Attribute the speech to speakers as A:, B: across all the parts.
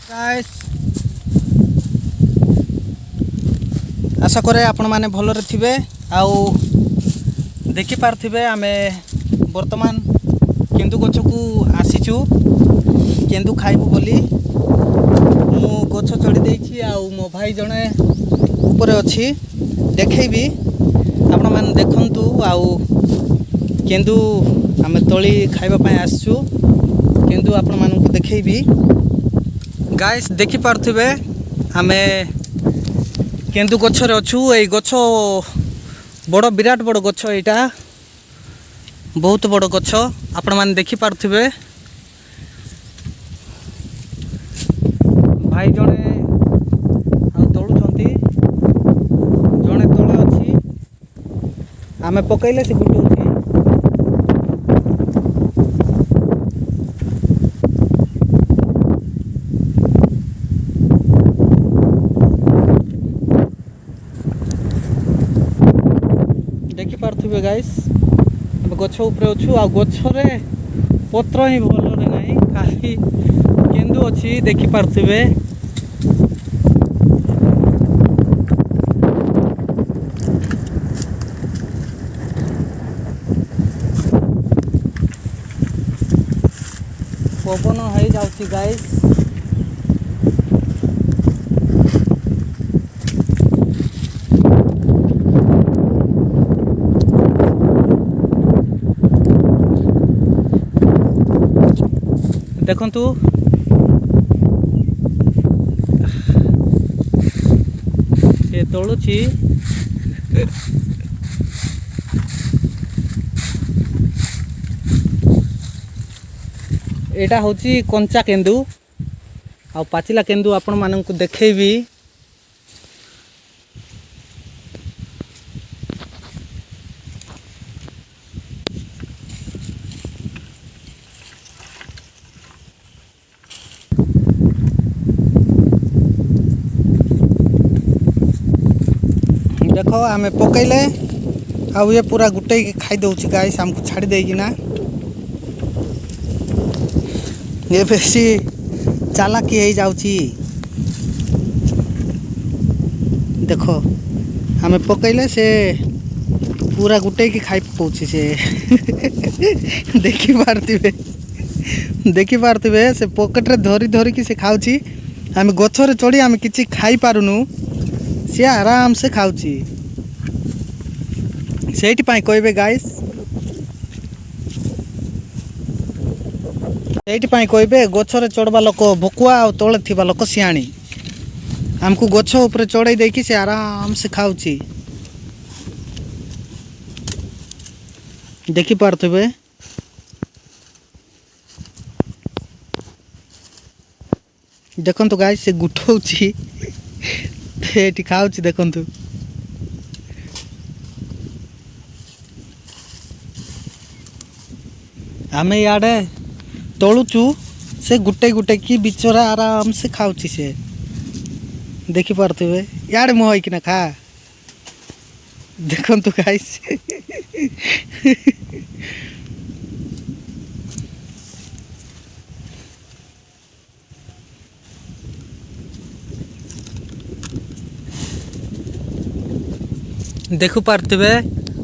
A: guys आशा करे आपण माने भलरे थिबे आउ देखि पारथिबे आमे वर्तमान केंदु गछ को आसीचु केंदु खाइबु बोली मु गछ चढ़ी देछि आउ मो भाई जणे ऊपर अछि देखैबी आपण माने देखंतु आउ केंदु आमे तोली खाइबा पय आसछु केंदु आपण मानकु देखैबी गाइस देखि पारथिबे आमे केंदु गछ रे अछु ए गछ बड़ विराट बड़ गछ एटा बहुत बड़ गछ आपण माने देखि पारथिबे भाई जणे आ तोळु छंती जणे तोळे अछि आमे पकैले से गुटो अछि देखि पारथिबे गाइस गछ ऊपर अछु आ गछ रे पत्र ही भल रे नाही खाली केंदु अछि देखि पारथिबे पवन है जाउची गाइस देखंतु ये तोळुची एटा होची कंचा केंदु आ पाचिला केंदु आपण माननकु देखैबी देखो आमे पकैले आ ये पूरा गुटे खाई दउची गाइस हमको छाड़ी देगी ना ये बेसी चालाकी हो जाउची देखो हमें पकैले से पूरा गुटे की खाई पौची से देखि पारथिबे से पॉकेट रे धरी धरी की से खाउची हमें गछ रे चढ़ी हमें किछि खाई पारुनु से आराम से खाउची सेठी पाई कहबे गाइस सेठी पाई कहबे गछ रे चढ़वा लोक भकुआ और तळे थिबा लोक सियाणी हमको गछ ऊपर चढ़ाई देकी से आराम से खाउची देखि पारथिबे देखंतु गाइस से गुठौची एठी खाउची देखंतु आमे याडे तोलुचु से गुटे गुटे की बिचरा आराम से खाउची से देखि पारथिबे याडे मोह कि ना खा देखंतु गाइस देखु पारथिबे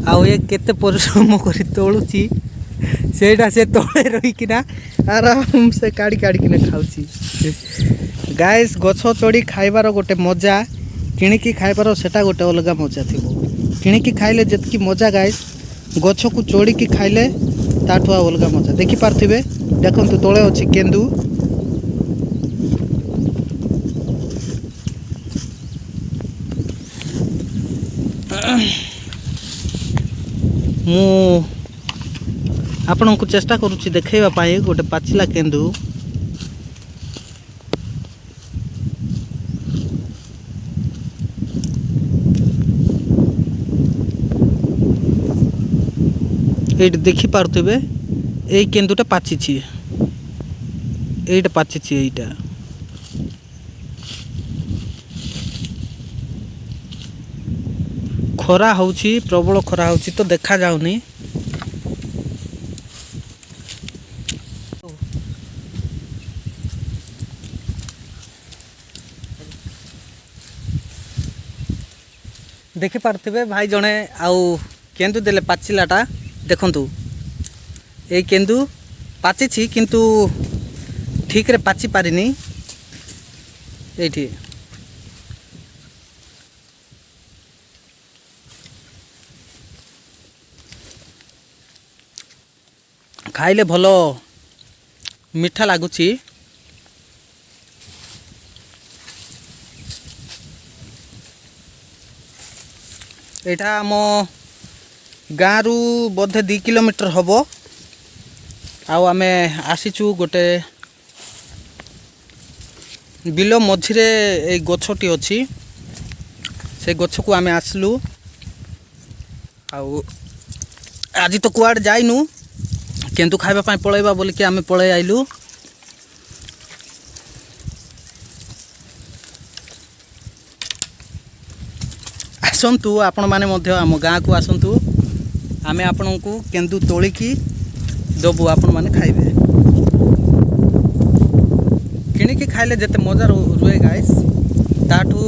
A: आ ये केते परिश्रम करी तोलुची सेटा से तळे रही कि ना आराम से काड़ी काड़ी कि खाउची गाइस गछ चढ़ी खाइबार गोटे मजा किणिकी खाइबार सेटा गोटे अलग मजा थिबो किणिकी खाइले जतकी मजा गाइस गछ को चढ़ी की खाइले ताठू अलग मजा देखि पारथिबे देखंतु तळे अछि केंदु मु आपण को चेष्टा करूची देखैबा पाए गोटे पाचिला केंदु एट देखि पारथिबे ए केंदुटा पाचिछि एटा पाचिछि एटा खरा होउची प्रबल खरा होउची तो देखा जाउनी देखि पार्थिबे भाई जणे आउ केंदु देले पाचिलाटा देखंतु ए केंदु पाची छी किंतु ठीक रे पाची पारिनी एठी खाइले भलो मीठा लागुची एटा आम गाँ रु बोधे 2 किलोमीटर हम आमे आसीचु गोटे बिल मझिरे ए गछटी अच्छी से गछ को आमे आसलु आउ आज तो कुआड़ जाइनु केंदु खाइबा पाई पळैबा बोल के आमे पळै आइलु आसंतु आपण माने मध्य आम गाँ को आसंतु आमे आपन को केंदु तोलिकी दबु आपण माने खाइबे किनिकी खाइले जते मजा रुए गाइस ताठू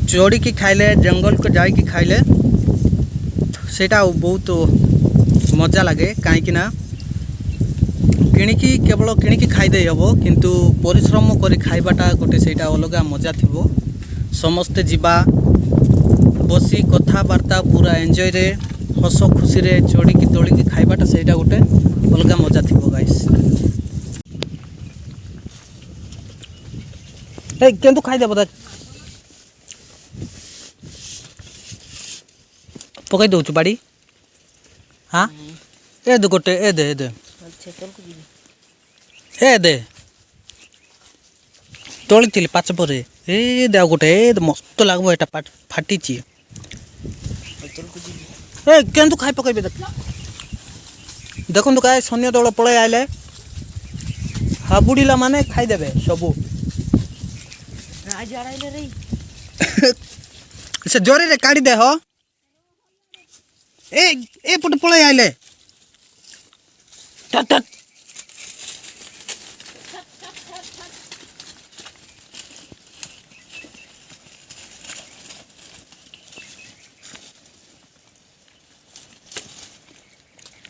A: चोड़ी की खाइले जंगल को जाई की खाइले सेटा बहुत मजा लगे कहीं ना किणिकी केवल किणिकी खाईदे हम किंतु परिश्रम करी खाइबाटा गोटे सेटा अलग मजा थिबो समस्ते जीवा बसी कथबार्ता पूरा एंजॉय रे हस खुशी रे चोड़ी की तोड़ी की खाइबाटा सेटा गोटे अलग मजा थिबो गाइस ए केंतु खाई दे बदा पकई दउछु बाड़ी हाँ ए दे गोटे ए दे ए दे तोली थी पाच पर ए दे गोटे ए मस्त लगबो एटा फाटी ची ए केंतु खाई पकई देखु काय सैन्य दल पड़े आइले हाबुड़ीला माने खाई देबे सबू से जोरी रे काढ़ी दे हो ए पुट पड़े आइले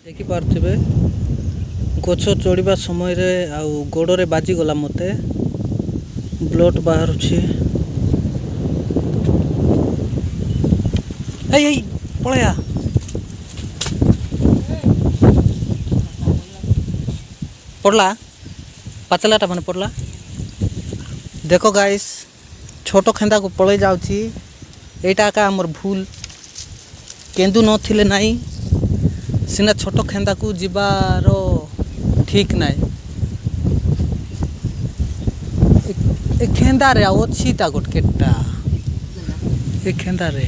A: देखि पार्थिबे गछ चढ़ा समय रे आउ गोड़े बाजिगला मते ब्लड बाहर पलया पड़ला पाचलाटा माने पड़ला देखो गाइस छोट खेंदा को पड़े जाउची एटा का हमर भूल केंदु नथिले नाही सिना छोट खेंदा को जीवार ठीक नाई ए खेंदा रे अच्छी ता गोट केटा ए खेंदा रे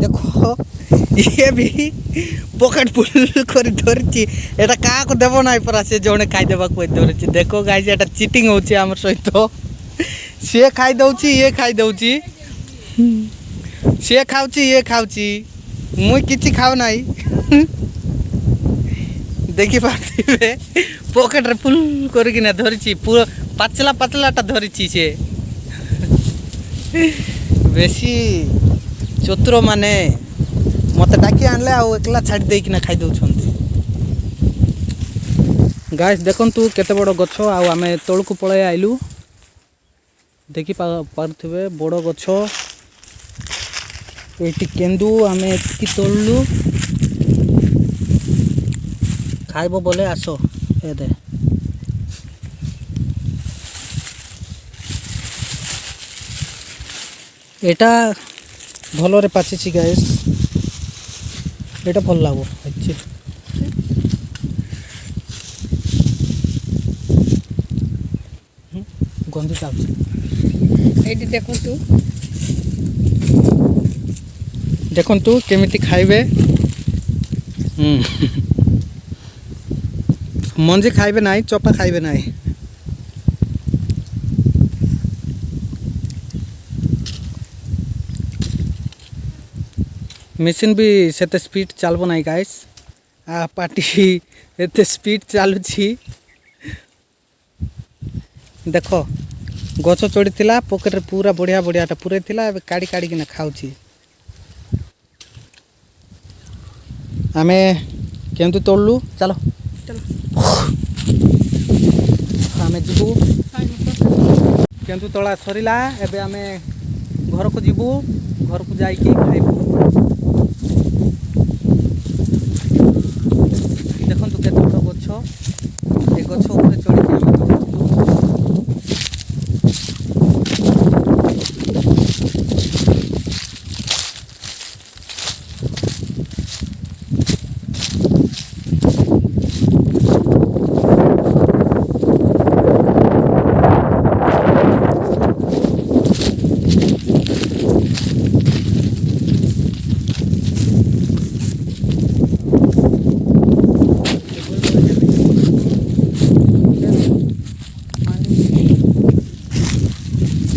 A: देखो ये भी पॉकेट फुल कर धरची एटा का को देबो नाही परा से जणे खाइ देबा को धरची देखो गाइस एटा चीटिंग होची हमर सहित से खाइ दउची ये खाइ दउची से खाउची ये खाउची मुई किछि खाउ नाही देखि पाथिबे पॉकेट रे फुल करके ना धरची पूरा पाचला पाचलाटा धरची से बेसी चतुर माने मत डाकी आनले आ एकला छाड़ी दे कि ना खाइ दउछंती गाइस देखंतु केते बड़ गछ आ आमे तळकु पळे आइलु देखि पारथिबे बड़ गछ एटी केंदु आमे की तोड़लु खाइबो बोले आसो ए दे एटा भलो रे पाचिची गाइस एटा भल लागो अच्छे गंदी चाउची
B: एटी देखंतु
A: देखंतु केमिति खाइबे मंजी खाइबे नाही चोपा खाइबे नाही मेसिन भी सेते स्पीड चलबो नाही गाइस आ पार्टी एते स्पीड चालुची देखो गछ चढ़ी पकेट पूरा बढ़िया बढ़ियाटा पूरे काढ़ी काढ़ी किना खाऊँ आम केमती तोड़लु चलो आम जीवु केमती तोला सरीला एबे आम घर को जीवु घर को जाइकी खाइबु देखो केते बड़ गछ ए गछ ऊपर चढ़ी आम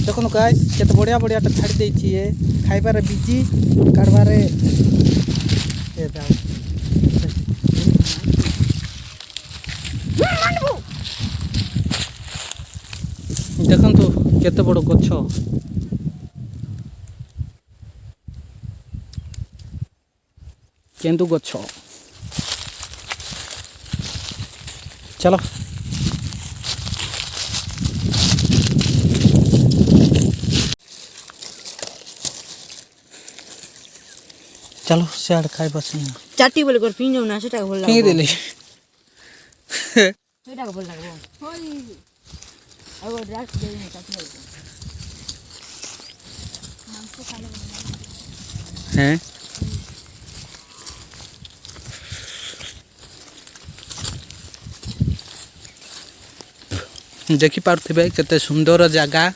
A: देखो गाइस केते बढ़िया बढ़ियाटा छाड़ी देछि ए खाइबारे बिजी काटबारे ए दाओ देखंतु केते बड़ गछ केंदु गछ चलो चलो सियाड़ खाई बस
B: चाटी बोले कर पिन जाऊ ना सेटा भल
A: के देली
B: सेटा भल लागबो होई अब राख दे ना चाटी मांस खा ले
A: हैं देखि पारथिबे केते सुंदर जगह